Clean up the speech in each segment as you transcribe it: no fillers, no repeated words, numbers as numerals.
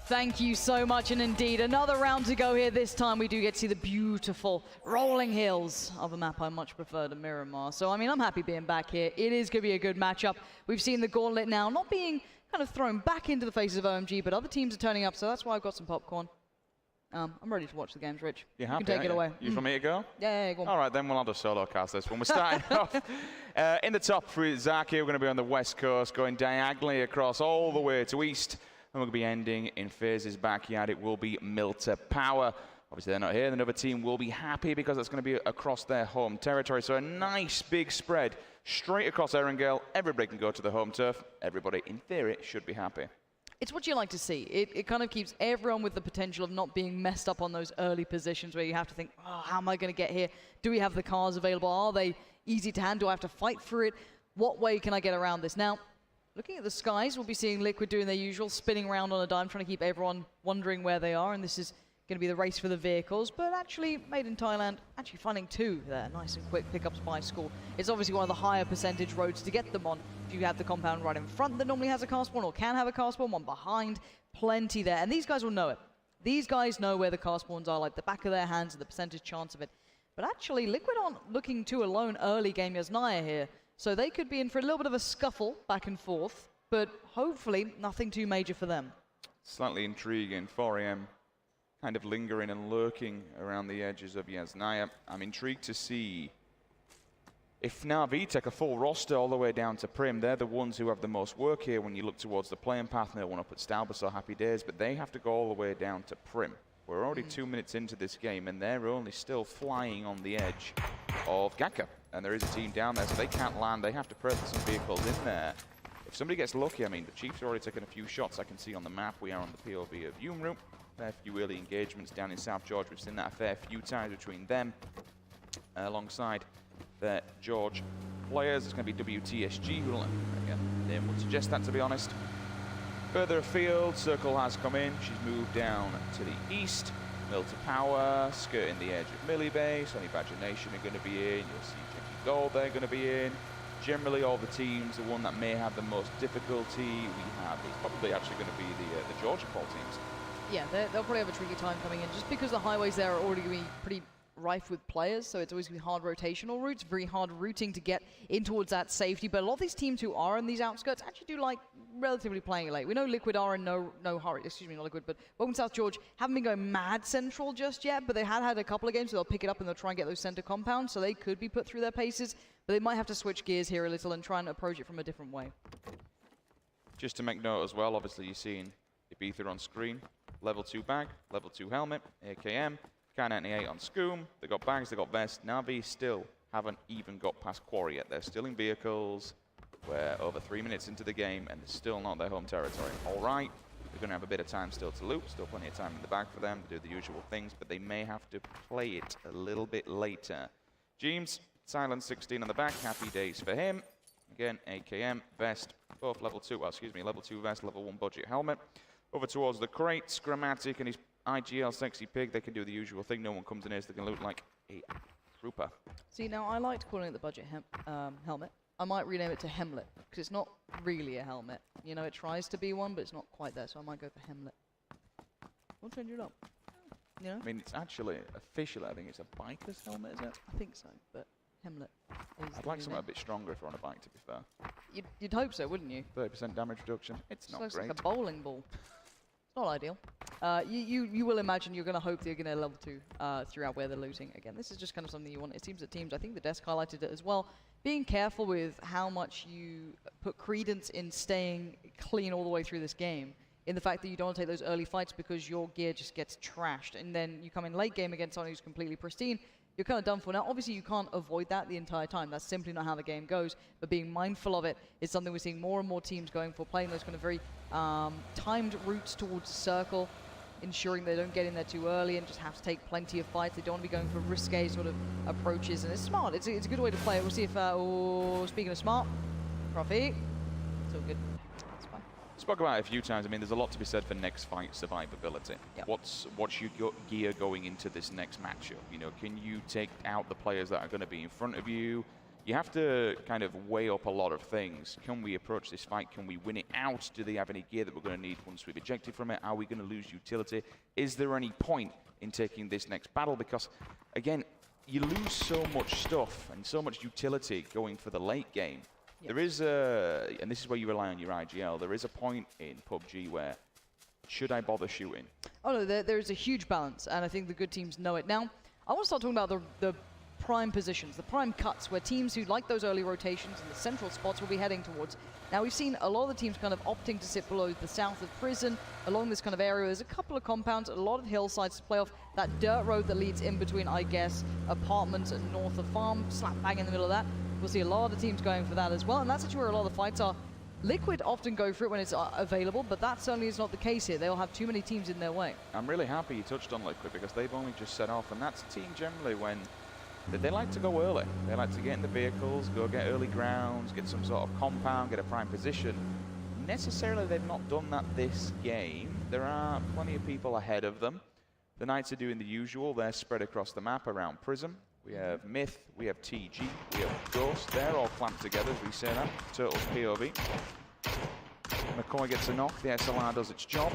Thank you so much, and indeed, another round to go here. This time we do get to see the beautiful rolling hills of a map I much prefer to Miramar. So, I mean, I'm happy being back here. It is going to be a good matchup. We've seen the gauntlet now not being kind of thrown back into the faces of OMG, but other teams are turning up, so that's why I've got some popcorn. I'm ready to watch the games, Rich. You're you happy, can take it away. You for me to go? Yeah, go on. All right, then we'll have a solo cast this one. We're starting off in the top for Zaki. We're going to be on the west coast, going diagonally across all the way to east. And we're going to be ending in FaZe's backyard. It will be Milta Power. Obviously, they're not here. The other team will be happy because that's going to be across their home territory. So a nice big spread straight across Erangel. Everybody can go to the home turf. Everybody, in theory, should be happy. It's what you like to see. It kind of keeps everyone with the potential of not being messed up on those early positions where you have to think, oh, how am I going to get here? Do we have the cars available? Are they easy to handle? Do I have to fight for it? What way can I get around this? Now, looking at the skies, we'll be seeing Liquid doing their usual, spinning around on a dime, trying to keep everyone wondering where they are, and this is going to be the race for the vehicles, but actually, made in Thailand, actually finding two there, nice and quick pickups by School. It's obviously one of the higher percentage roads to get them on. If you have the compound right in front that normally has a car spawn, or can have a car spawn, one behind, plenty there, and these guys will know it. These guys know where the car spawns are, like the back of their hands and the percentage chance of it. But actually, Liquid aren't looking too alone early game Yasnaya here, so they could be in for a little bit of a scuffle back and forth, but hopefully nothing too major for them. Slightly intriguing, 4 AM kind of lingering and lurking around the edges of Yasnaya. I'm intrigued to see if Na'Vi take a full roster all the way down to Prim. They're the ones who have the most work here when you look towards the playing path. No one up at Stalbus or Happy Days, but they have to go all the way down to Prim. We're already 2 minutes into this game, and they're only still flying on the edge of Gaka. And there is a team down there, so they can't land. They have to pray for some vehicles in there. If somebody gets lucky, I mean, the Chiefs are already taking a few shots. I can see on the map we are on the POV of Yumru. Fair few early engagements down in South George. We've seen that a fair few times between them alongside their George players. It's going to be WTSG who will, again, name would suggest that, to be honest. Further afield, Circle has come in. She's moved down to the east. Milta Power, skirting the edge of Millie Bay. Sonny Badger Nation are going to be in. You'll see Jackie Gold, they're going to be in. Generally, all the teams, the one that may have the most difficulty we have is probably actually going to be the Georgia Pole teams. Yeah, they'll probably have a tricky time coming in, just because the highways there are already going to be pretty rife with players, so it's always going to be hard rotational routes, very hard routing to get in towards that safety, but a lot of these teams who are in these outskirts actually do like relatively playing late. We know Liquid are in no hurry, excuse me, not Liquid, but Welcome South George haven't been going mad central just yet, but they had a couple of games, so they'll pick it up and they'll try and get those center compounds, so they could be put through their paces, but they might have to switch gears here a little and try and approach it from a different way. Just to make note as well, obviously you're seeing Ibiza on screen. Level 2 bag, level 2 helmet, AKM, K98 on Scoom. They got bags, they got vests. Na'Vi still haven't even got past Quarry yet. They're still in vehicles. We're over 3 minutes into the game and it's still not their home territory. All right, they're going to have a bit of time still to loop. Still plenty of time in the bag for them to do the usual things, but they may have to play it a little bit later. James, Silence 16 on the back. Happy days for him. Again, AKM, vest, both level 2, well, excuse me, level 2 vest, level 1 budget helmet. Over towards the crates, Grammatic and his IGL Sexy Pig, they can do the usual thing. No one comes in here, so they can loot like a trooper. See, now I liked calling it the budget helmet. I might rename it to Hemlet, because it's not really a helmet. You know, it tries to be one, but it's not quite there, so I might go for Hemlet. We'll change it up. You know? I mean, it's actually, officially, I think it's a biker's helmet, is it? I think so, but Hemlet is I'd like something a bit stronger if we're on a bike, to be fair. You'd hope so, wouldn't you? 30% damage reduction. It's not looks great. like a bowling ball. It's not ideal. You will imagine you're going to hope that you're going to level 2 throughout where they're looting. Again, this is just kind of something you want. It seems that teams, I think the desk highlighted it as well, being careful with how much you put credence in staying clean all the way through this game. In the fact that you don't want to take those early fights because your gear just gets trashed. And then you come in late game against someone who's completely pristine, you're kind of done for. Now, obviously, you can't avoid that the entire time. That's simply not how the game goes. But being mindful of it is something we're seeing more and more teams going for, playing those kind of very timed routes towards the circle, ensuring they don't get in there too early and just have to take plenty of fights. They don't want to be going for risque sort of approaches. And it's smart. It's a good way to play it. We'll see if, speaking of smart, Profi, it's all good. Spoke about it a few times. I mean, there's a lot to be said for next fight survivability. Yep. What's your gear going into this next matchup? You know, can you take out the players that are going to be in front of you? you have to kind of weigh up a lot of things. Can we approach this fight? Can we win it out? Do they have any gear that we're going to need once we've ejected from it? Are we going to lose utility? Is there any point in taking this next battle? Because, again, you lose so much stuff and so much utility going for the late game. Yep. There is and this is where you rely on your IGL, there is a point in PUBG where, should I bother shooting? Oh no, there's a huge balance, and I think the good teams know it. Now, I want to start talking about the prime positions, the prime cuts, where teams who like those early rotations and the central spots will be heading towards. Now, we've seen a lot of the teams kind of opting to sit below the south of Prison, along this kind of area. There's a couple of compounds, a lot of hillsides to play off. That dirt road that leads in between, I guess, apartments and north of farm, slap bang in the middle of that. We'll see a lot of teams going for that as well, and that's actually where a lot of the fights are. Liquid often go for it when it's available, but that certainly is not the case here. They'll have too many teams in their way. I'm really happy you touched on Liquid, because they've only just set off, and that's a team generally when they like to go early. They like to get in the vehicles, go get early grounds, get some sort of compound, get a prime position. Necessarily, they've not done that this game. There are plenty of people ahead of them. The Knights are doing the usual. They're spread across the map around Prism. We have Myth, we have TG, we have Ghost. They're all clamped together, as we say that. Turtles POV. McCoy gets a knock, the SLR does its job.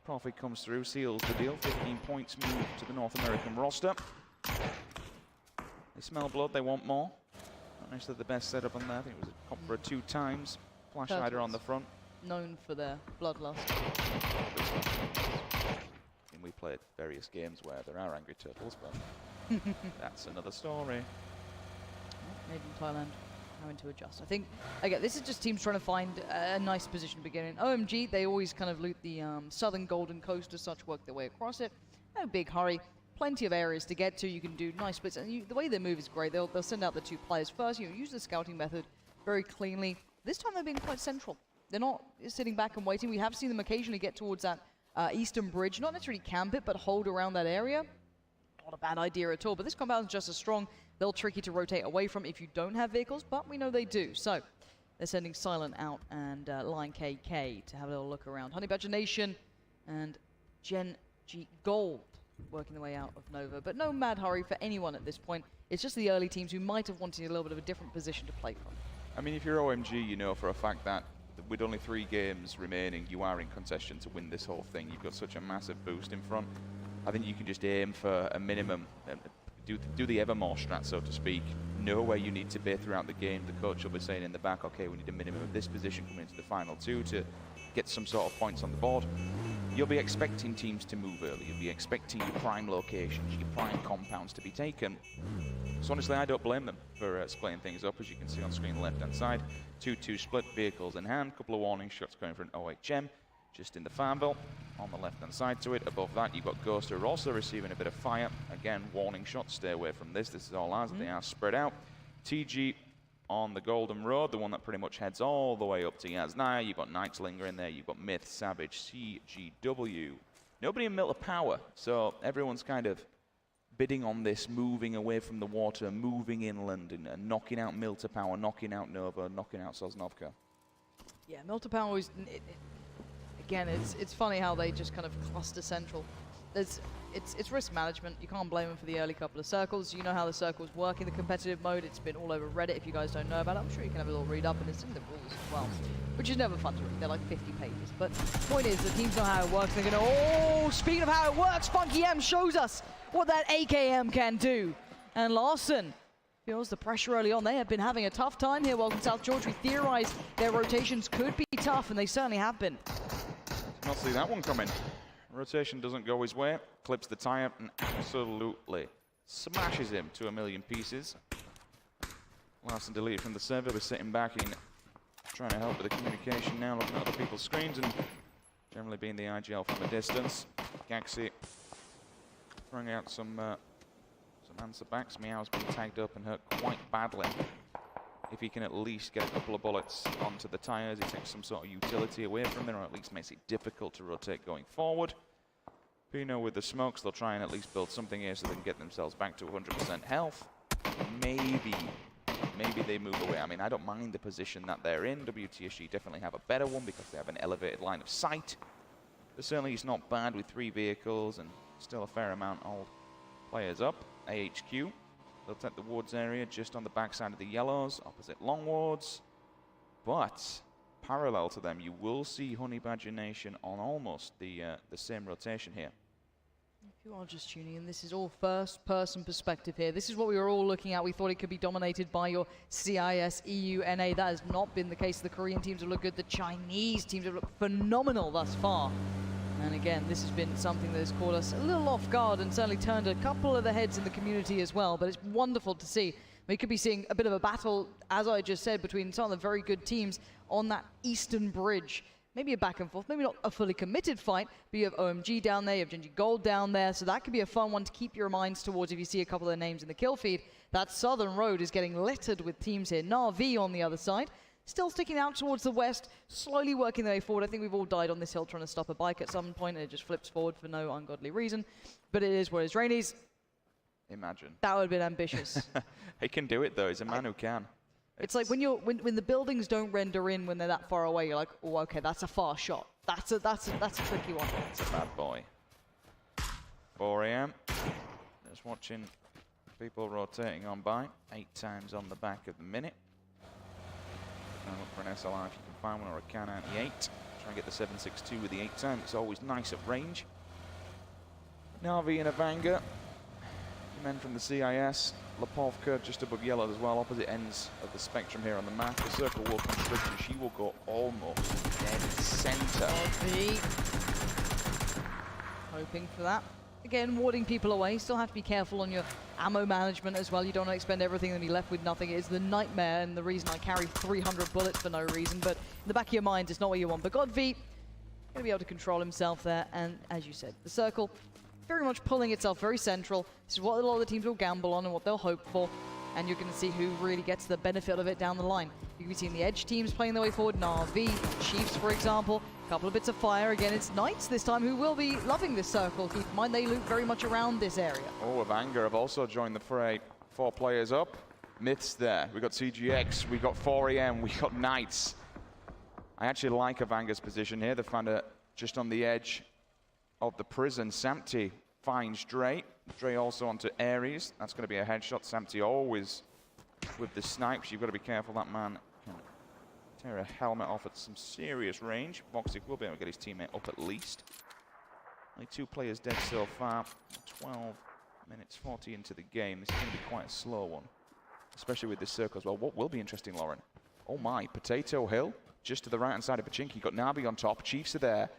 Profit comes through, seals the deal. 15 points move to the North American roster. They smell blood, they want more. Not necessarily the best setup on there. I think it was a Copra 2 times. Flash Hider on the front. Known for their bloodlust. And we played various games where there are angry turtles, but that's another story. Made in Thailand, having to adjust. I think, again, this is just teams trying to find a nice position to begin in. OMG, they always kind of loot the southern Golden Coast as such, work their way across it. No big hurry. Plenty of areas to get to. You can do nice splits, and the way they move is great. They'll send out the 2 players first. You use the scouting method very cleanly. This time they're being quite central. They're not sitting back and waiting. We have seen them occasionally get towards that eastern bridge, not necessarily camp it, but hold around that area. Not a bad idea at all, but this compound is just as strong. They'll tricky to rotate away from if you don't have vehicles, but we know they do. So they're sending Silent out and Lion KK to have a little look around. Honey Badger Nation and Gen G Gold working their way out of Nova, but no mad hurry for anyone at this point. It's just the early teams who might have wanted a little bit of a different position to play from. I mean, if you're OMG, you know for a fact that with only 3 games remaining, you are in contention to win this whole thing. You've got such a massive boost in front. I think you can just aim for a minimum, do the Evermore strat, so to speak. Know where you need to be throughout the game. The coach will be saying in the back, okay, we need a minimum of this position coming into the final 2 to get some sort of points on the board. You'll be expecting teams to move early. You'll be expecting your prime locations, your prime compounds to be taken. So honestly, I don't blame them for splitting things up, as you can see on screen left-hand side. 2-2 split, vehicles in hand, couple of warning shots going for an OHM, just in the Farmville. On the left-hand side to it, above that, you've got Ghost, who are also receiving a bit of fire. Again, warning shots, stay away from this. This is all ours, they are spread out. TG on the Golden Road, the one that pretty much heads all the way up to Yasnaya. You've got Nightlinger in there, you've got Myth, Savage, CGW. Nobody in Milter Power, so everyone's kind of bidding on this, moving away from the water, moving inland, and knocking out Milter Power, knocking out Nova, knocking out Sosnovka. Yeah, Milter Power is, again, it's funny how they just kind of cluster central. It's risk management. You can't blame them for the early couple of circles. You know how the circles work in the competitive mode. It's been all over Reddit. If you guys don't know about it, I'm sure you can have a little read up, and it's in the rules as well, which is never fun to read. They're like 50 pages. But the point is, the teams know how it works. They're going to, oh, speaking of how it works, Funky M shows us what that AKM can do. And Larson feels the pressure early on. They have been having a tough time here. Welcome to South George. We theorized their rotations could be tough, and they certainly have been. Did not see that one coming. Rotation doesn't go his way, clips the tire, and absolutely smashes him to a million pieces. Larson deleted from the server, we're sitting back in, trying to help with the communication now, looking at other people's screens, and generally being the IGL from a distance. Gaxi throwing out some answer backs. Meow's been tagged up and hurt quite badly. If he can at least get a couple of bullets onto the tires, he takes some sort of utility away from them, or at least makes it difficult to rotate going forward. Pino with the smokes, they'll try and at least build something here so they can get themselves back to 100% health. Maybe they move away. I mean, I don't mind the position that they're in. WTSG definitely have a better one because they have an elevated line of sight. But certainly it's not bad with 3 vehicles and still a fair amount of players up. AHQ They'll take the wards area just on the backside of the yellows, opposite long wards. But parallel to them, you will see Honey Badger Nation on almost the same rotation here. If you are just tuning in, this is all first-person perspective here. This is what we were all looking at. We thought it could be dominated by your CIS, EU, NA. That has not been the case. The Korean teams have looked good. The Chinese teams have looked phenomenal thus far. And again, this has been something that has caught us a little off guard and certainly turned a couple of the heads in the community as well. But it's wonderful to see. We could be seeing a bit of a battle, as I just said, between some of the very good teams on that eastern bridge. Maybe a back and forth, maybe not a fully committed fight, but you have OMG down there, you have Genji Gold down there, so that could be a fun one to keep your minds towards if you see a couple of their names in the kill feed. That southern road is getting littered with teams here. Na'Vi on the other side, still sticking out towards the west, slowly working their way forward. I think we've all died on this hill trying to stop a bike at some point, and it just flips forward for no ungodly reason. But it is what it is. Rainies. Imagine. That would have been ambitious. He can do it though, he's a man who can. It's like when the buildings don't render in when they're that far away, you're like, oh, okay, that's a far shot. That's a tricky one. It's a bad boy. 4 AM. Just watching people rotating on by. 8 times on the back of the minute. Now look for an SLR if you can find one, or a can out the 8. Try and get the 7.62 with the 8 time. It's always nice at range. Na'Vi and Avanga. Men from the CIS. Lapovka just above yellow as well, opposite ends of the spectrum here on the map. The circle will constrict and she will go almost dead center. Hoping for that. Again, warding people away. Still have to be careful on your ammo management as well. You don't want to expend everything and be left with nothing. It is the nightmare and the reason I carry 300 bullets for no reason. But in the back of your mind, it's not what you want. But Godv going to be able to control himself there. And as you said, the circle very much pulling itself very central. This is what a lot of the teams will gamble on and what they'll hope for. And you're going to see who really gets the benefit of it down the line. You can be seeing the edge teams playing their way forward. Na'Vi, Chiefs, for example. A couple of bits of fire. Again, it's Knights this time who will be loving this circle. Keep in mind, they loop very much around this area. Oh, Avanga have also joined the fray. 4 players up. Myths there. We got CGX, we got 4 AM, we got Knights. I actually like Avanga's position here. They found it just on the edge of the prison. Samti finds Dre. Dre also onto Ares. That's going to be a headshot. Samti always with the snipes. You've got to be careful. That man can tear a helmet off at some serious range. Voxic will be able to get his teammate up at least. Only 2 players dead so far. 12 minutes 40 into the game. This is going to be quite a slow one, especially with this circle as well. What will be interesting, Lauren? Oh my, Potato Hill, just to the right-hand side of Pachinki. Got Navi on top. Chiefs are there.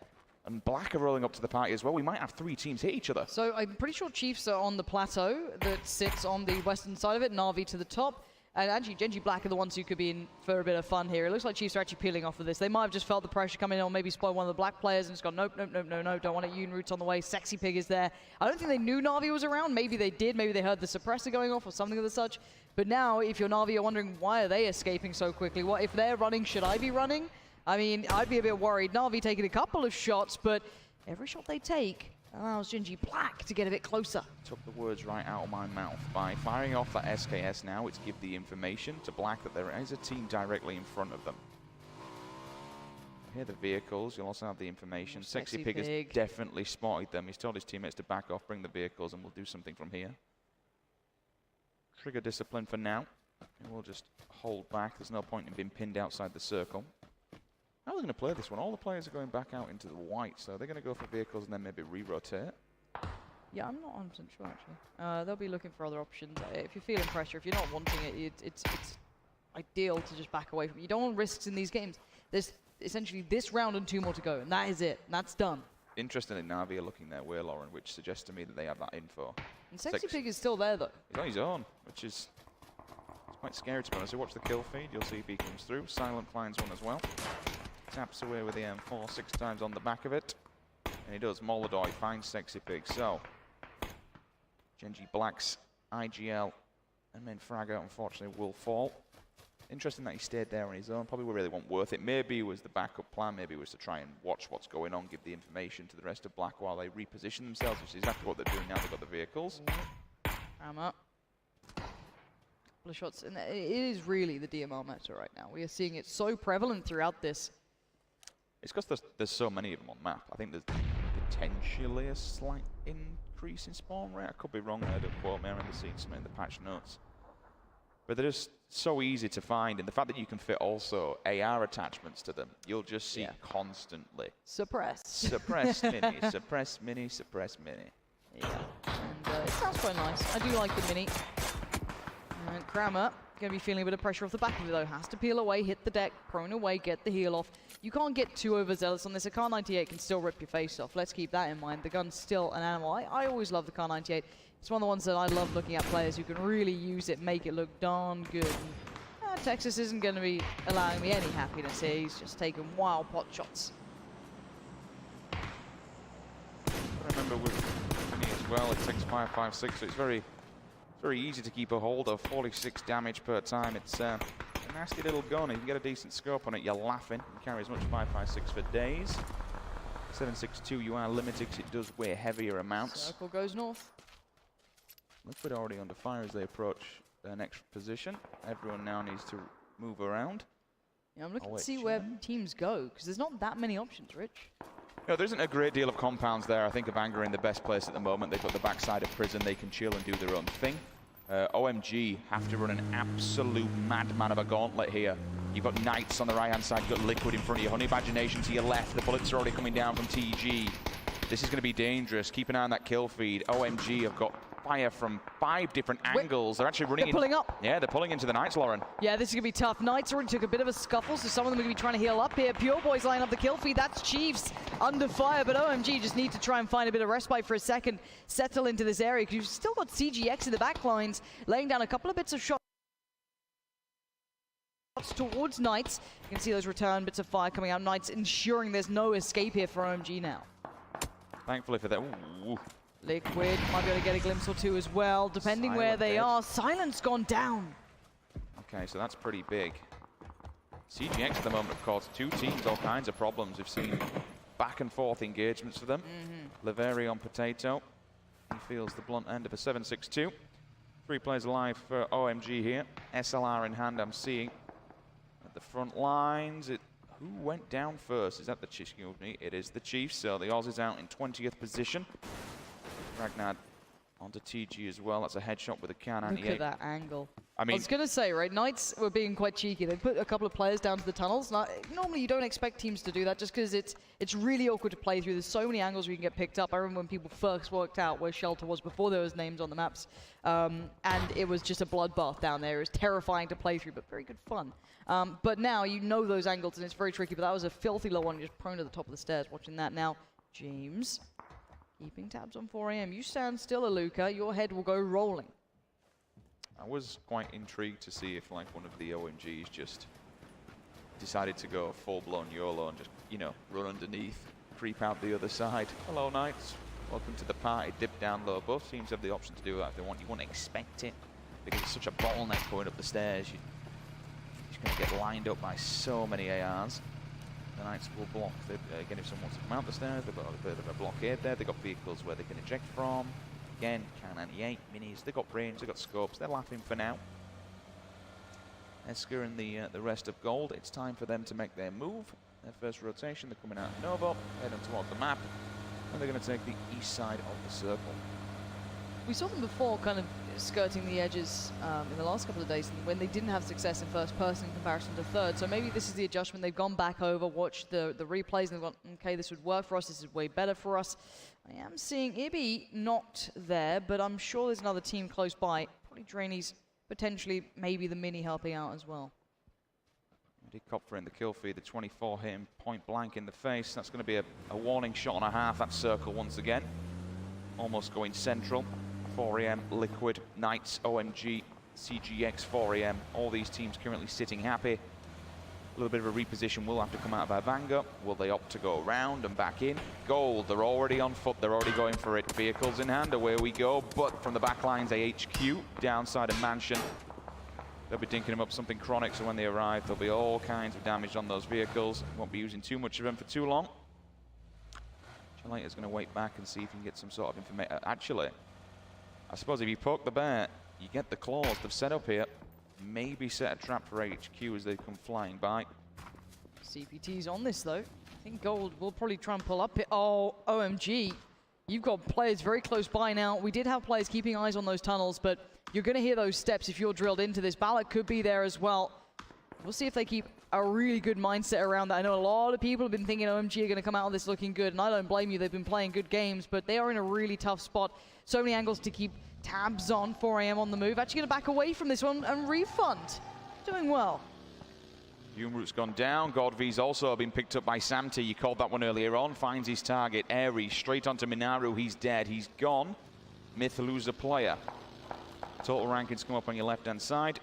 And Black are rolling up to the party as well. We might have 3 teams hit each other. So I'm pretty sure Chiefs are on the plateau that sits on the western side of it. Na'Vi to the top. And actually, Genji Black are the ones who could be in for a bit of fun here. It looks like Chiefs are actually peeling off of this. They might have just felt the pressure coming in, or maybe spoil one of the Black players and just gone, nope, nope, nope, no, no, don't want it. Yoon Root's on the way. Sexy Pig is there. I don't think they knew Na'Vi was around. Maybe they did. Maybe they heard the suppressor going off or something of the such. But now, if you're Na'Vi, you're wondering, why are they escaping so quickly? What if they're running, should I be running? I mean, I'd be a bit worried. Na'Vi taking a couple of shots, but every shot they take allows Genji Black to get a bit closer. Took the words right out of my mouth. By firing off that SKS now, it's give the information to Black that there is a team directly in front of them. Here are the vehicles. You'll also have the information. Sexy Pig has definitely spotted them. He's told his teammates to back off, bring the vehicles, and we'll do something from here. Trigger discipline for now. And we'll just hold back. There's no point in being pinned outside the circle. How are they going to play this one? All the players are going back out into the white, so they're going to go for vehicles and then maybe re-rotate. Yeah, I'm not 100% sure, actually. They'll be looking for other options. If you're feeling pressure, if you're not wanting it, it's ideal to just back away from it. You don't want risks in these games. There's essentially this round and 2 more to go, and that is it. And that's done. Interestingly, Na'Vi are looking their way, Lauren, which suggests to me that they have that info. And Sexy Pig is still there, though. He's on his own, which is quite scary to be honest. So watch the kill feed. You'll see if he comes through. Silent finds one as well. Taps away with the M4 6 times on the back of it. And he does. Molodoi finds Sexy Pig. So, Genji Black's IGL and main fragger, unfortunately, will fall. Interesting that he stayed there on his own. Probably really wasn't worth it. Maybe it was the backup plan. Maybe it was to try and watch what's going on, give the information to the rest of Black while they reposition themselves, which is exactly what they're doing now. They've got the vehicles. I'm up. Couple of shots. And it is really the DMR meta right now. We are seeing it so prevalent throughout this. It's because there's so many of them on map. I think the potentially a slight increase in spawn rate. I could be wrong there, don't quote me. I remember seeing something in the patch notes. But they're just so easy to find, and the fact that you can fit also AR attachments to them, you'll just see constantly. Suppressed. Suppressed mini, suppressed mini, suppressed mini. Yeah, and it sounds quite nice. I do like the mini. And Kramer, going to be feeling a bit of pressure off the back of it though. Has to peel away, hit the deck, prone away, get the heal off. You can't get too overzealous on this. A Kar 98 can still rip your face off. Let's keep that in mind. The gun's still an animal. I always love the Kar 98. It's one of the ones that I love looking at players who can really use it, make it look darn good. And, Texas isn't going to be allowing me any happiness here. He's just taking wild pot shots. I remember with mini as well, it takes 5.56, so it's very easy to keep a hold of. 46 damage per time. It's a nasty little gun. If you get a decent scope on it, you're laughing. You carry as much 5.56 for days. 7.62, you are limited because it does weigh heavier amounts. Circle goes north. Liquid already under fire as they approach their next position. Everyone now needs to move around. Yeah, I'm looking to see where teams go, because there's not that many options, Rich. No, there isn't a great deal of compounds there. I think of Anger in the best place at the moment. They've got the backside of prison. They can chill and do their own thing. OMG have to run an absolute madman of a gauntlet here. You've got Knights on the right-hand side. You've got Liquid in front of you. Honey Imagination to your left. The bullets are already coming down from TG. This is going to be dangerous. Keep an eye on that kill feed. OMG have got fire from 5 different angles. They're actually running. They're pulling up. Yeah, they're pulling into the Knights, Lauren. Yeah, this is going to be tough. Knights already took a bit of a scuffle, so some of them are going to be trying to heal up here. Pure Boys line up the kill feed. That's Chiefs under fire, but OMG just need to try and find a bit of respite for a second, settle into this area, because you've still got CGX in the back lines, laying down a couple of bits of shots towards Knights. You can see those return bits of fire coming out. Knights ensuring there's no escape here for OMG now. Thankfully for that. Ooh. Liquid might be able to get a glimpse or two as well, depending where they are. Silence gone down. Okay, so that's pretty big. CGX at the moment, of course, 2 teams, all kinds of problems. We've seen back and forth engagements for them. Laveri on Potato. He feels the blunt end of a 7.62. 3 players alive for OMG here. SLR in hand, I'm seeing. At the front lines, who went down first? Is that the Chiefs? It is the Chiefs, so the Aussies out in 20th position. Ragnar onto TG as well. That's a headshot with a Kar 98. Look at that angle. I mean, I was going to say, right, Knights were being quite cheeky. They put a couple of players down to the tunnels. Now, normally you don't expect teams to do that just because it's really awkward to play through. There's so many angles where you can get picked up. I remember when people first worked out where Shelter was before there was names on the maps. And it was just a bloodbath down there. It was terrifying to play through, but very good fun. But now you know those angles, and it's very tricky. But that was a filthy low one, just prone to the top of the stairs. Watching that now. James, keeping tabs on 4AM. You stand still, Aluka. Your head will go rolling. I was quite intrigued to see if like one of the OMGs just decided to go full-blown YOLO and just, you know, run underneath, creep out the other side. Hello, Knights. Welcome to the party. Dip down low. Both teams have the option to do that if they want. You wouldn't expect it because it's such a bottleneck going up the stairs. You're just going to get lined up by so many ARs. The Knights will block. Again, if someone wants to come out the stairs, they've got a bit of a blockade there. They've got vehicles where they can eject from. Again, Kar 98, minis. They've got range, they've got scopes. They're laughing for now. Esker and the rest of Gold. It's time for them to make their move. Their first rotation. They're coming out of Novo, heading towards the map, and they're going to take the east side of the circle. We saw them before kind of skirting the edges in the last couple of days when they didn't have success in first person in comparison to third. So maybe this is the adjustment. They've gone back over, watched the replays, and they've gone, okay, this would work for us. This is way better for us. I am seeing Ibby not there, but I'm sure there's another team close by. Probably Drainey's, potentially maybe the mini helping out as well. Kopfer in the kill feed, the 24 hit him point blank in the face. That's going to be a warning shot and a half. That circle once again. Almost going central. 4AM, Liquid, Knights, OMG, CGX, 4AM. All these teams currently sitting happy. A little bit of a reposition will have to come out of Avanga. Will they opt to go around and back in? Gold, they're already on foot. They're already going for it. Vehicles in hand, away we go. But from the back lines, AHQ, downside of Mansion. They'll be dinking them up something chronic, so when they arrive, there'll be all kinds of damage on those vehicles. Won't be using too much of them for too long. Chalater's going to wait back and see if he can get some sort of information. Actually, I suppose if you poke the bear, you get the claws they've set up here. Maybe set a trap for HQ as they come flying by. CPT's on this though. think Gold will probably try and pull up it. Oh, OMG. You've got players very close by now. We did have players keeping eyes on those tunnels, but you're going to hear those steps if you're drilled into this. Ballot could be there as well. We'll see if they keep a really good mindset around that. I know a lot of people have been thinking OMG are going to come out of this looking good, and I don't blame you. They've been playing good games, but they are in a really tough spot. So many angles to keep tabs on. 4am on the move. Actually going to back away from this one and refund. Doing well. Humeroot's gone down. Godv's also been picked up by Samty. You called that one earlier on. Finds his target. Aries straight onto Minaru. He's dead. He's gone. Myth lose a player. Total rankings come up on your left-hand side.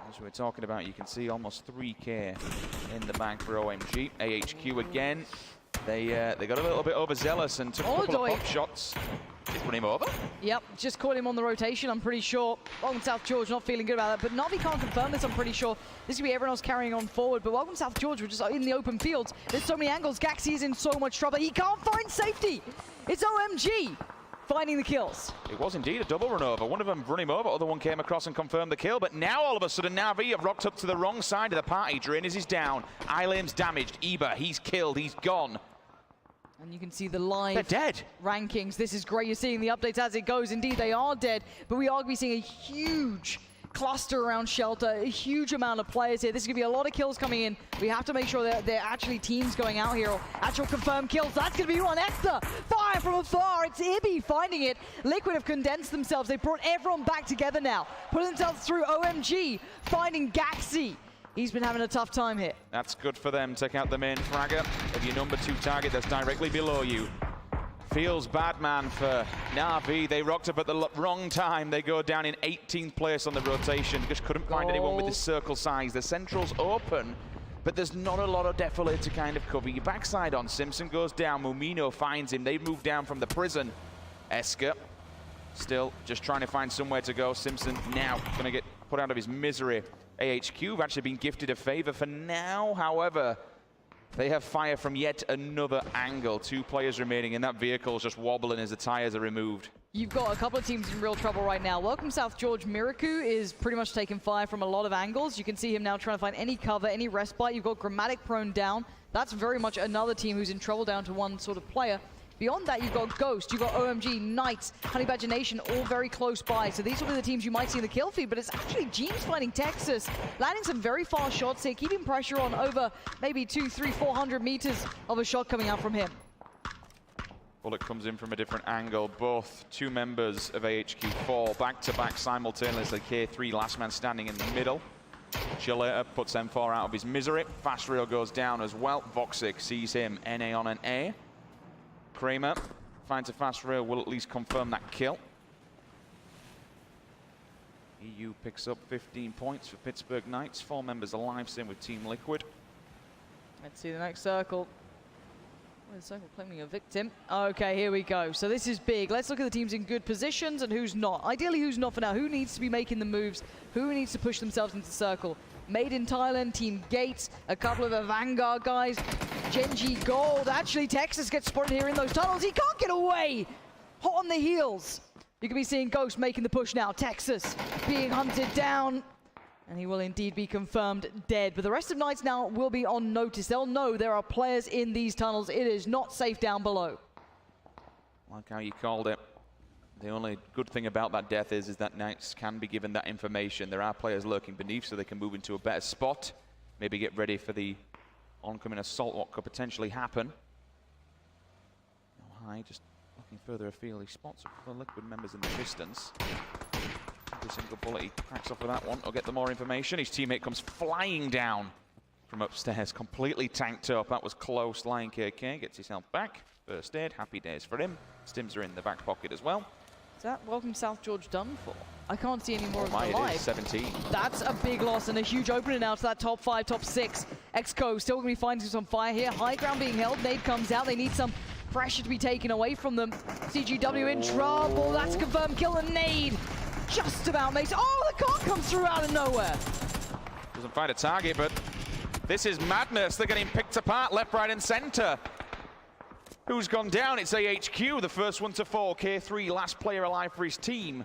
As we were talking about, you can see almost 3K in the bank for OMG. AHQ again. They got a little bit overzealous and took a couple of pop shots. Just run him over? Yep, just caught him on the rotation, I'm pretty sure. Welcome South George, not feeling good about that, but Navi can't confirm this, I'm pretty sure. This could be everyone else carrying on forward, but welcome South George, we're just in the open fields. There's so many angles, Gaxi is in so much trouble. He can't find safety. It's OMG finding the kills. It was indeed a double run over. One of them run him over, other one came across and confirmed the kill, but now all of a sudden Navi have rocked up to the wrong side of the party. Drainers is down, Ilam's damaged, Eba, he's killed, he's gone. And you can see the live They're dead. rankings. This is great. You're seeing the updates as it goes. Indeed, they are dead. But we are going to be seeing a huge cluster around Shelter, a huge amount of players here. This is going to be a lot of kills coming in. We have to make sure that they're actually teams going out here, or actual confirmed kills. That's going to be one. Extra fire from afar. It's Ibby finding it. Liquid have condensed themselves. They brought everyone back together now. Putting themselves through. OMG finding Gaxi. He's been having a tough time here. That's good for them. Take out the main fragger of your number 2 target that's directly below you. Feels bad, man, for Na'Vi. They rocked up at the wrong time. They go down in 18th place on the rotation. Just couldn't find anyone with the circle size. The central's open, but there's not a lot of defilade to kind of cover your backside on. Simpson goes down. Mumino finds him. They've moved down from the prison. Esker still just trying to find somewhere to go. Simpson now going to get put out of his misery. AHQ have actually been gifted a favor for now. However, they have fire from yet another angle. 2 players remaining, and that vehicle is just wobbling as the tires are removed. You've got a couple of teams in real trouble right now. Welcome South George. Miraku is pretty much taking fire from a lot of angles. You can see him now trying to find any cover, any respite. You've got Grammatic prone down. That's very much another team who's in trouble down to one sort of player. Beyond that, you've got Ghost, you've got OMG, Knights, Honey Badger Nation, all very close by. So these will be the teams you might see in the kill feed, but it's actually Jeems finding Texas, landing some very fast shots here, keeping pressure on over maybe 200, 300, 400 meters of a shot coming out from him. Bullet comes in from a different angle. Both 2 members of AHQ fall back-to-back simultaneously. K3, last man standing in the middle. Chilleta puts M4 out of his misery. Fast Rail goes down as well. Voxic sees him, NA on an A. Kramer finds a fast rail, will at least confirm that kill. EU picks up 15 points for Pittsburgh Knights. 4 members alive, same with Team Liquid. Let's see the next circle. The circle claiming a victim. Okay, here we go. So this is big. Let's look at the teams in good positions and who's not. Ideally, who's not for now. Who needs to be making the moves? Who needs to push themselves into the circle? Made in Thailand, Team Gates, a couple of the Vanguard guys. Genji Gold. Actually, Texas gets spotted here in those tunnels. He can't get away. Hot on the heels. You can be seeing Ghost making the push now. Texas being hunted down. And he will indeed be confirmed dead. But the rest of Knights now will be on notice. They'll know there are players in these tunnels. It is not safe down below. Like how you called it. The only good thing about that death is that Knights can be given that information. There are players lurking beneath, so they can move into a better spot. Maybe get ready for the oncoming assault, what could potentially happen. Oh, hi, just looking further afield. He spots the Liquid members in the distance. Every single bullet he cracks off with that one. I'll get the more information. His teammate comes flying down from upstairs, completely tanked up. That was close. Lion KK gets himself back. First aid, happy days for him. Stims are in the back pocket as well. Is that Welcome South George done for? I can't see any more of them It alive. is 17. That's a big loss and a huge opening now to that top 5, top 6. Exco still going to be finding some fire here. High ground being held. Nade comes out. They need some pressure to be taken away from them. CGW in trouble. That's confirmed kill, and Nade just about makes it. Oh, the car comes through out of nowhere. Doesn't find a target, but this is madness. They're getting picked apart left, right, and center. Who's gone down? It's AHQ, the first one to fall. K3, last player alive for his team.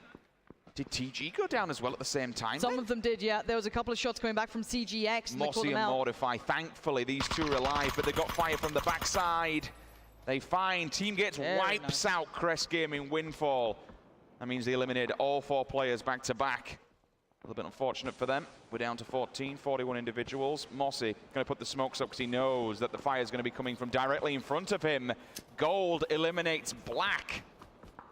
Did TG go down as well at the same time? Some of them did, yeah. There was a couple of shots coming back from CGX. Mossy and Mortify. Thankfully, these two are alive, but they got fire from the backside. They find Teamgates wipes out Crest Gaming Windfall. That means they eliminated all 4 players back to back. A little bit unfortunate for them. We're down to 14, 41 individuals. Mossy going to put the smokes up because he knows that the fire is going to be coming from directly in front of him. Gold eliminates Black.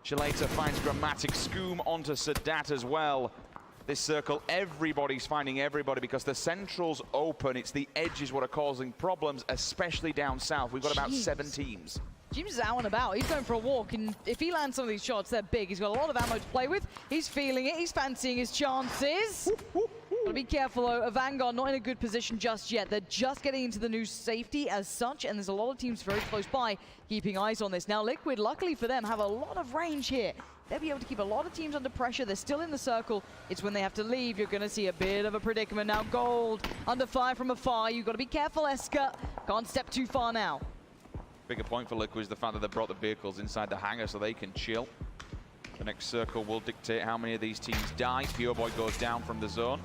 Chileta finds Grammatic. Scoom onto Sadat as well. This circle, everybody's finding everybody because the central's open. It's the edges what are causing problems, especially down south. We've got about 7 teams. James is out and about. He's going for a walk, and if he lands some of these shots, they're big. He's got a lot of ammo to play with. He's feeling it. He's fancying his chances. Gotta be careful, though. Vanguard not in a good position just yet. They're just getting into the new safety as such, and there's a lot of teams very close by keeping eyes on this. Now, Liquid, luckily for them, have a lot of range here. They'll be able to keep a lot of teams under pressure. They're still in the circle. It's when they have to leave, you're going to see a bit of a predicament. Now, Gold under fire from afar. You've got to be careful, Eska. Can't step too far now. Bigger point for Liquid is the fact that they brought the vehicles inside the hangar so they can chill. The next circle will dictate how many of these teams die. Pure Boy goes down from the zone.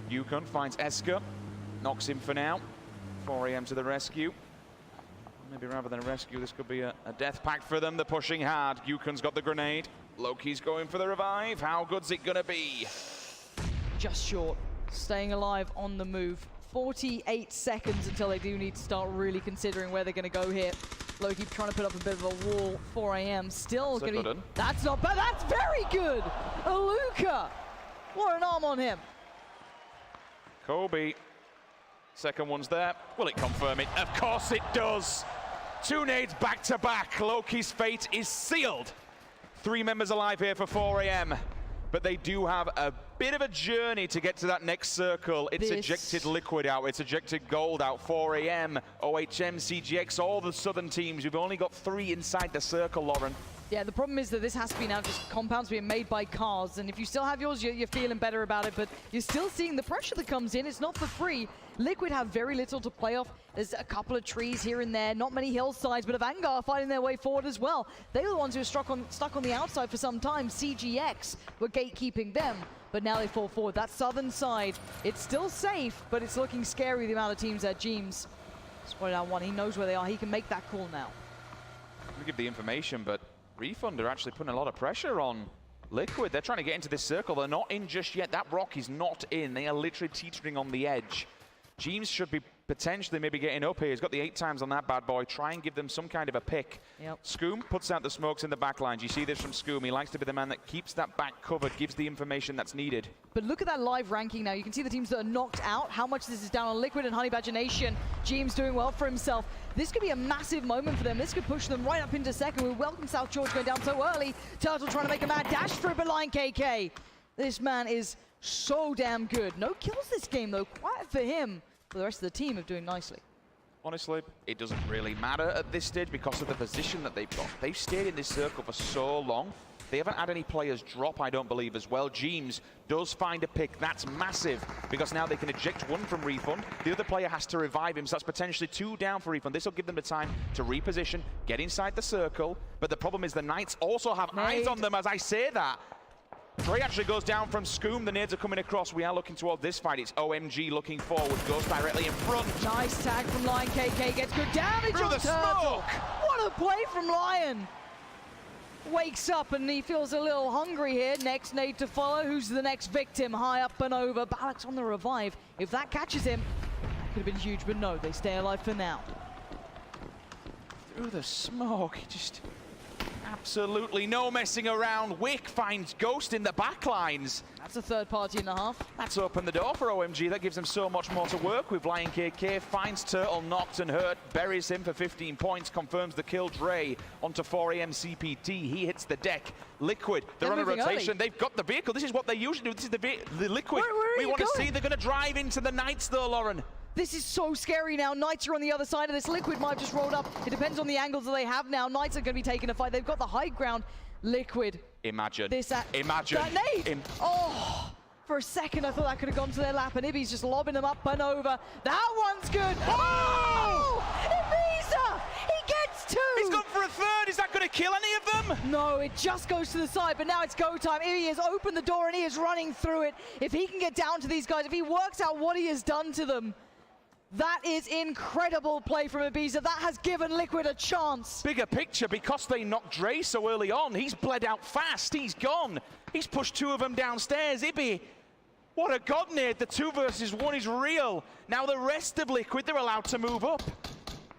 Yukon finds Eska, knocks him for now. 4 AM to the rescue. Maybe rather than a rescue, this could be a death pact for them. They're pushing hard. Yukon's got the grenade. Loki's going for the revive. How good's it gonna be? Just short. Staying alive on the move. 48 seconds until they do need to start really considering where they're going to go here. Loki trying to put up a bit of a wall. 4 AM still going to be... That's not bad. That's very good. Aluka. What an arm on him. Kobe. Second one's there. Will it confirm it? Of course it does. 2 nades back to back. Loki's fate is sealed. 3 members alive here for 4 AM. But they do have a bit of a journey to get to that next circle. It's ejected Liquid out, it's ejected Gold out, 4 AM, OHM, CGX, all the southern teams. You've only got 3 inside the circle, Lauren. Yeah, the problem is that this has to be now just compounds being made by cars, and if you still have yours, you're feeling better about it, but you're still seeing the pressure that comes in. It's not for free. Liquid have very little to play off. There's a couple of trees here and there, not many hillsides, but Vanguard fighting their way forward as well. They were the ones who were stuck on the outside for some time. CGX were gatekeeping them, but now they fall forward. That southern side, it's still safe, but it's looking scary, the amount of teams that James spotted out one. He knows where they are. He can make that call now. Let me give the information, but Refund are actually putting a lot of pressure on Liquid. They're trying to get into this circle. They're not in just yet. That rock is not in. They are literally teetering on the edge. James should be potentially maybe getting up here. He's got the 8 times on that bad boy. Try and give them some kind of a pick. Yep. Scoom puts out the smokes in the back lines. You see this from Scoom. He likes to be the man that keeps that back covered, gives the information that's needed. But look at that live ranking now. You can see the teams that are knocked out, how much this is down on Liquid and Honey Badger Nation. James doing well for himself. This could be a massive moment for them. This could push them right up into second. We welcome South George going down so early. Turtle trying to make a mad dash for it, but Lion KK. This man is so damn good. No kills this game though, quiet for him. But the rest of the team are doing nicely. Honestly, it doesn't really matter at this stage because of the position that they've got. They've stayed in this circle for so long. They haven't had any players drop, I don't believe, as well. James does find a pick. That's massive because now they can eject one from Refund. The other player has to revive him, so that's potentially 2 down for Refund. This will give them the time to reposition, get inside the circle. But the problem is the Knights also have eyes on them as I say that. Trey actually goes down from Scoom. The nades are coming across. We are looking toward this fight. It's OMG looking forward. Goes directly in front. Nice tag from Lion KK. Gets good damage on Turtle. What a play from Lion. Wakes up and he feels a little hungry here. Next nade to follow. Who's the next victim? High up and over. Balak's on the revive. If that catches him, that could have been huge, but no, they stay alive for now. Through the smoke. Just absolutely no messing around. Wick finds Ghost in the backlines. That's a 3rd party and a half. That's opened the door for OMG. That gives them so much more to work with. Lion KK finds Turtle, knocked and hurt, buries him for 15 points, confirms the kill. Dre onto 4 AM CPT. He hits the deck. Liquid, they're on a rotation. Early. They've got the vehicle. This is what they usually do. This is the Liquid. Where we want to see they're going to drive into the Knights though, Lauren. This is so scary now. Knights are on the other side of this. Liquid might have just rolled up. It depends on the angles that they have now. Knights are going to be taking a fight. They've got the high ground. Liquid. Imagine. Imagine. That nade. Oh, for a second I thought that could have gone to their lap, and Ibby's just lobbing them up and over. That one's good. Oh! Ibiza! He gets 2! He's gone for a 3rd. Is that going to kill any of them? No, it just goes to the side, but now it's go time. He has opened the door and he is running through it. If he can get down to these guys, if he works out what he has done to them, that is incredible play from Ibiza. That has given Liquid a chance. Bigger picture, because they knocked Dre so early on, he's bled out fast, he's gone. He's pushed 2 of them downstairs. Ibi, what a god nade. The 2 versus 1 is real. Now the rest of Liquid, they're allowed to move up.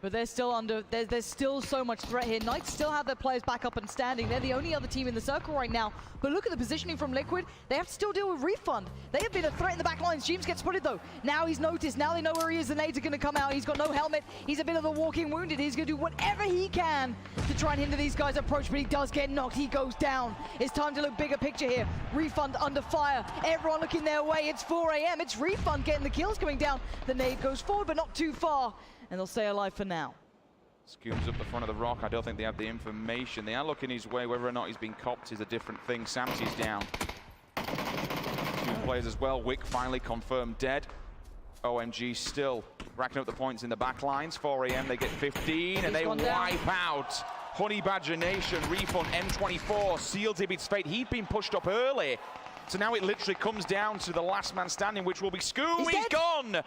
But they're still under, there's still so much threat here. Knights still have their players back up and standing. They're the only other team in the circle right now. But look at the positioning from Liquid. They have to still deal with Refund. They have been a threat in the back lines. James gets spotted though. Now he's noticed. Now they know where he is. The nades are going to come out. He's got no helmet. He's a bit of a walking wounded. He's going to do whatever he can to try and hinder these guys' approach. But he does get knocked. He goes down. It's time to look bigger picture here. Refund under fire. Everyone looking their way. It's 4 a.m. It's Refund getting the kills coming down. The nade goes forward, but not too far. And they'll stay alive for now. Scooms up the front of the rock. I don't think they have the information. They are looking his way. Whether or not he's been copped is a different thing. Samsi's down. 2 players as well. Wick finally confirmed dead. OMG still racking up the points in the back lines. 4 a.m. they get 15 and they wipe out Honey Badger Nation. Refund M24 sealed Ibit's fate. He'd been pushed up early. So now it literally comes down to the last man standing, which will be Scoom. He's gone.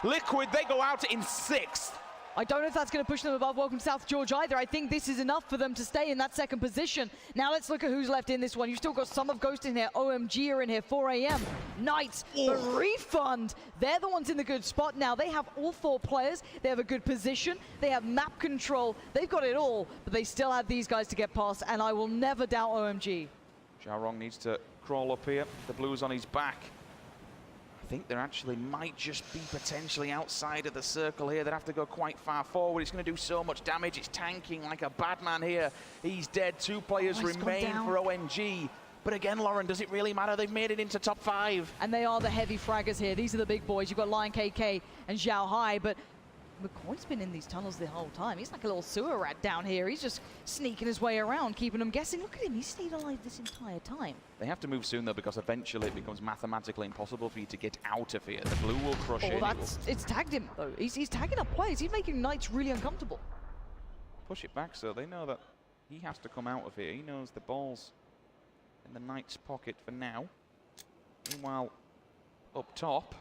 Liquid, they go out in 6th. I don't know if that's going to push them above Welcome South George either. I think this is enough for them to stay in that second position. Now let's look at who's left in this one. You've still got some of Ghost in here. OMG are in here. 4 a.m. Knights, but Refund, they're the ones in the good spot now. They have all 4 players. They have a good position. They have map control. They've got it all, but they still have these guys to get past, and I will never doubt OMG. Xiaorong needs to crawl up here. The blue's on his back. I think there actually might just be potentially outside of the circle here. They'd have to go quite far forward. It's going to do so much damage. It's tanking like a bad man here. He's dead. 2 players remain for OMG. But again, Lauren, does it really matter? They've made it into top 5. And they are the heavy fraggers here. These are the big boys. You've got Lion KK and Zhao Hai, but McCoy's been in these tunnels the whole time. He's like a little sewer rat down here. He's just sneaking his way around, keeping them guessing. Look at him, he's stayed alive this entire time. They have to move soon, though, because eventually it becomes mathematically impossible for you to get out of here. The blue will crush it. It's tagged him, though. He's tagging up players. He's making Knights really uncomfortable. Push it back, so they know that he has to come out of here. He knows the ball's in the Knight's pocket for now. Meanwhile, up top,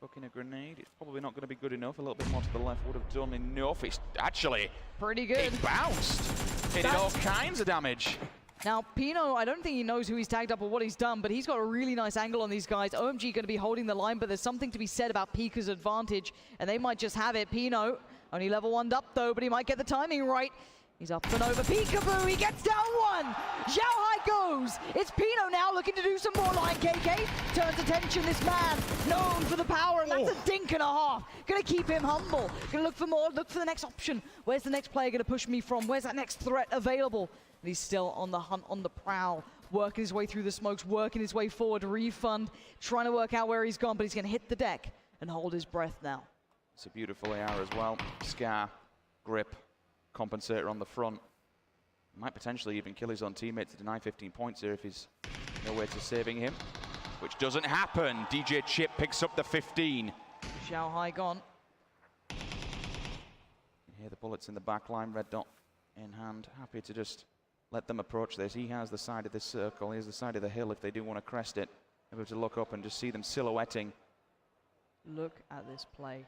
booking a grenade. It's probably not going to be good enough. A little bit more to the left would have done enough. It's actually pretty good. It bounced. It did all kinds of damage. Now, Pino, I don't think he knows who he's tagged up or what he's done, but he's got a really nice angle on these guys. OMG going to be holding the line, but there's something to be said about Pika's advantage, and they might just have it. Pino, only level 1'd up, though, but he might get the timing right. He's up and over. Peekaboo, he gets down 1. Zhao Hai goes. It's Pino now looking to do some more. Lion KK turns attention. This man known for the power, and that's a dink and a half. Gonna keep him humble. Gonna look for more, look for the next option. Where's the next player gonna push me from? Where's that next threat available? And he's still on the hunt, on the prowl, working his way through the smokes, working his way forward. Refund, trying to work out where he's gone, but he's gonna hit the deck and hold his breath now. It's a beautiful AR as well. Scar, grip, compensator on the front. Might potentially even kill his own teammate to deny 15 points here if he's no way to saving him, which doesn't happen. DJ Chip picks up the 15. Zhao Hai gone. You hear the bullets in the back line, red dot in hand. Happy to just let them approach this. He has the side of this circle. He has the side of the hill if they do want to crest it. Able to look up and just see them silhouetting. Look at this play.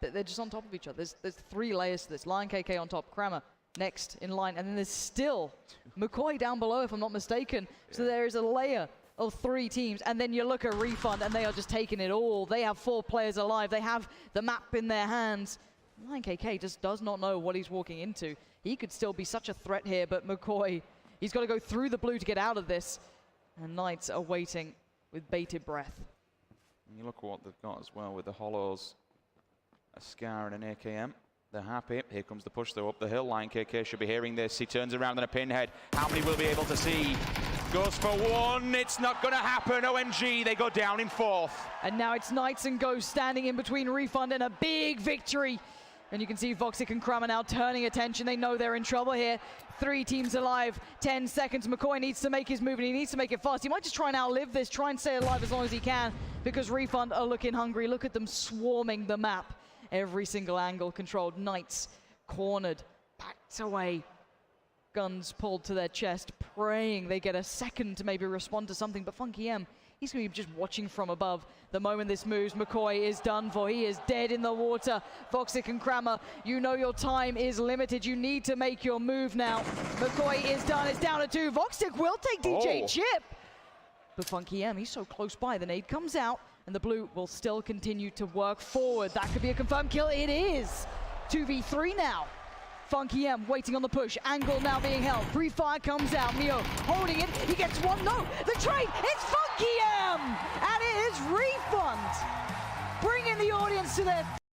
They're just on top of each other. There's 3 layers to this. Lion KK on top, Kramer next in line, and then there's still McCoy down below, if I'm not mistaken. So there is a layer of 3 teams, and then you look at Refund, and they are just taking it all. They have 4 players alive. They have the map in their hands. Lion KK just does not know what he's walking into. He could still be such a threat here, but McCoy, he's got to go through the blue to get out of this. And Knights are waiting with bated breath. And you look at what they've got as well with the hollows. A Scar and an AKM. They're happy. Here comes the push, though, up the hill. Lion KK should be hearing this. He turns around on a pinhead. How many will be able to see? Goes for 1. It's not going to happen. OMG, they go down in 4th. And now it's Knights and Ghost standing in between Refund and a big victory. And you can see Voxic and Kramer now turning attention. They know they're in trouble here. 3 teams alive, 10 seconds. McCoy needs to make his move, and he needs to make it fast. He might just try and outlive this, try and stay alive as long as he can, because Refund are looking hungry. Look at them swarming the map. Every single angle controlled. Knights cornered, It's away. Guns pulled to their chest, praying they get a second to maybe respond to something, but Funky M, he's going to be just watching from above. The moment this moves, McCoy is done for. He is dead in the water. Voxic and Kramer, you know your time is limited. You need to make your move now. McCoy is done. It's down to 2. Voxic will take DJ Chip. But Funky M, he's so close by. The nade comes out, and the blue will still continue to work forward. That could be a confirmed kill. It is. 2v3 now. Funky M waiting on the push. Angle now being held. Brief fire comes out. Mio holding it. He gets one. No, the trade. It's Funky M, and it is Refund, bringing the audience to their